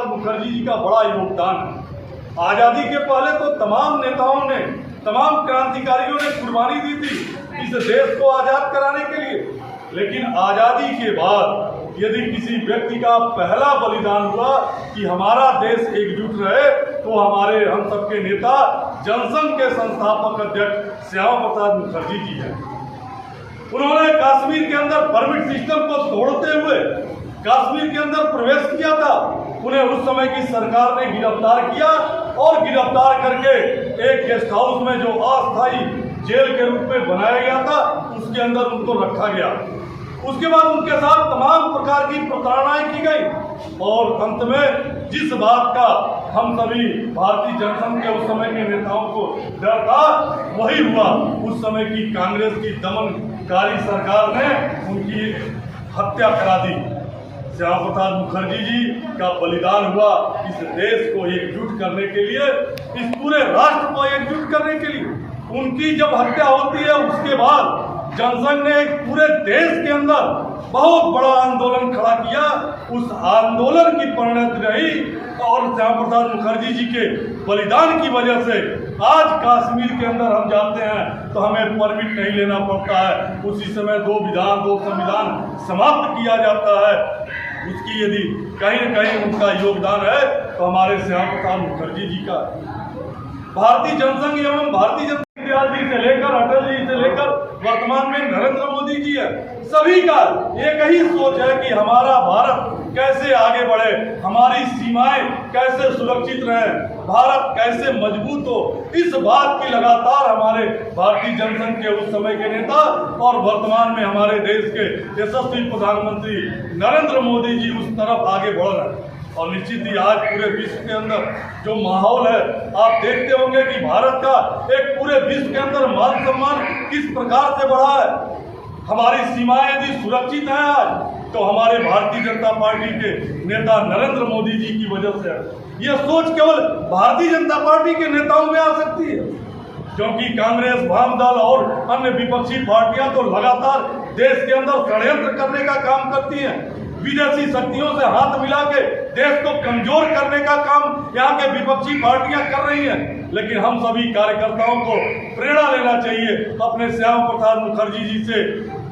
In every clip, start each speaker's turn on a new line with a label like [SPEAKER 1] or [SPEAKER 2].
[SPEAKER 1] प्रसाद मुखर्जी जी का बड़ा योगदान है। आज़ादी के पहले तो तमाम नेताओं ने, तमाम क्रांतिकारियों ने कुर्बानी दी थी इस देश को आज़ाद कराने के लिए, लेकिन आज़ादी के बाद यदि किसी व्यक्ति का पहला बलिदान हुआ कि हमारा देश एकजुट रहे, तो हमारे हम सबके नेता जनसंघ के संस्थापक अध्यक्ष श्यामा प्रसाद मुखर्जी जी हैं। उन्होंने कश्मीर के अंदर परमिट सिस्टम को तोड़ते हुए कश्मीर के अंदर प्रवेश किया था। उन्हें उस समय की सरकार ने गिरफ्तार किया और गिरफ्तार करके एक गेस्ट हाउस में जो अस्थायी जेल के रूप में बनाया गया था उसके अंदर उनको रखा गया। उसके बाद उनके साथ तमाम प्रकार की प्रताड़नाएं की गई और अंत में जिस बात का हम सभी भारतीय जनसंघ के उस समय के नेताओं को डर था, वही हुआ। उस समय की कांग्रेस की दमनकारी सरकार ने उनकी हत्या करा दी। श्यामा प्रसाद मुखर्जी जी का बलिदान हुआ इस देश को एकजुट करने के लिए, इस पूरे राष्ट्र को एकजुट करने के लिए। उनकी जब हत्या होती है उसके बाद जनसंघ ने एक पूरे देश के अंदर बहुत बड़ा आंदोलन खड़ा किया। उस आंदोलन की परिणति रही और श्यामा प्रसाद मुखर्जी जी के बलिदान की वजह से आज कश्मीर के अंदर हम जाते हैं तो हमें परमिट नहीं लेना पड़ता है। उसी समय दो संविधान समाप्त किया जाता है। उसकी यदि कहीं न कहीं उनका योगदान है तो हमारे श्यामा प्रसाद मुखर्जी जी का। भारतीय जनसंघ एवं भारतीय जनता जी से लेकर अटल जी से लेकर वर्तमान में नरेंद्र मोदी जी है, सभी का एक ही सोच है कि हमारा भारत कैसे आगे बढ़े, हमारी सीमाएं कैसे सुरक्षित रहे, भारत कैसे मजबूत हो। इस बात की लगातार हमारे भारतीय जनसंघ के उस समय के नेता और वर्तमान में हमारे देश के यशस्वी प्रधानमंत्री नरेंद्र मोदी जी उस तरफ आगे बढ़ रहे हैं। और निश्चित ही आज पूरे विश्व के अंदर जो माहौल है, आप देखते होंगे कि भारत का एक पूरे विश्व के अंदर मान सम्मान किस प्रकार से बढ़ा है। हमारी सीमाएं यदि सुरक्षित हैं आज तो हमारे भारतीय जनता पार्टी के नेता नरेंद्र मोदी जी की वजह से है। यह सोच केवल भारतीय जनता पार्टी के नेताओं में आ सकती है, क्योंकि कांग्रेस, वाम दल और अन्य विपक्षी पार्टियां तो लगातार देश के अंदर षड्यंत्र करने का काम करती हैं। विदेशी शक्तियों से हाथ मिला के देश को कमजोर करने का काम यहाँ के विपक्षी पार्टियां कर रही हैं। लेकिन हम सभी कार्यकर्ताओं को प्रेरणा लेना चाहिए अपने श्यामा प्रसाद मुखर्जी जी से,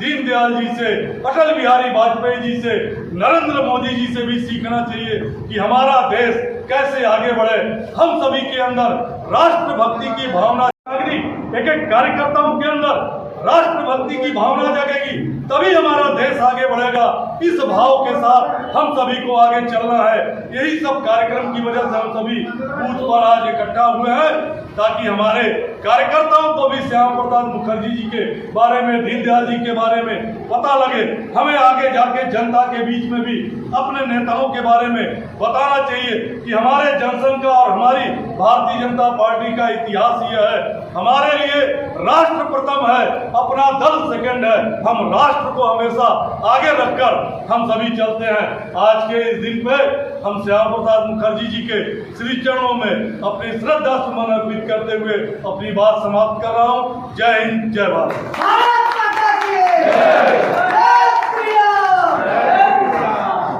[SPEAKER 1] दीनदयाल जी से, अटल बिहारी वाजपेयी जी से, नरेंद्र मोदी जी से भी सीखना चाहिए कि हमारा देश कैसे आगे बढ़े। हम सभी के अंदर राष्ट्रभक्ति की भावना जागेगी, एक कार्यकर्ताओं के अंदर राष्ट्रभक्ति की भावना जगेगी, तभी हमारा देश आगे बढ़ेगा। इस भाव के साथ हम सभी को आगे चलना है। यही सब कार्यक्रम की वजह से हम सभी बूथ पर आज इकट्ठा हुए हैं, ताकि हमारे कार्यकर्ताओं को भी श्यामा प्रसाद मुखर्जी जी के बारे में, दीनदयाल जी के बारे में पता लगे। हमें आगे जाके जनता के बीच में भी अपने नेताओं के बारे में बताना चाहिए कि हमारे जनसंघ का और हमारी भारतीय जनता पार्टी का इतिहास यह है, हमारे लिए राष्ट्र प्रथम है, अपना दल सेकंड है। हम राष्ट्र को हमेशा आगे रखकर हम सभी चलते हैं। आज के इस दिन पे हम श्यामा प्रसाद मुखर्जी जी के श्री चरणों में अपनी श्रद्धा सुमन अर्पित करते हुए अपनी बात समाप्त कर रहा हूँ। जय हिंद, जय भारत।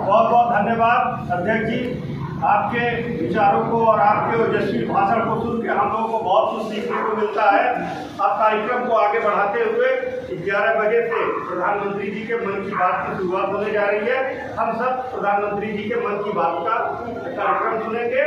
[SPEAKER 2] बहुत बहुत धन्यवाद अध्यक्ष जी। आपके विचारों को और आपके ओजस्वी भाषण को सुन के हम लोगों को बहुत कुछ सीखने को मिलता है। आप कार्यक्रम को आगे बढ़ाते हुए 11 बजे से प्रधानमंत्री जी के मन की बात की शुरुआत होने जा रही है। हम सब प्रधानमंत्री जी के मन की बात का कार्यक्रम सुनेंगे।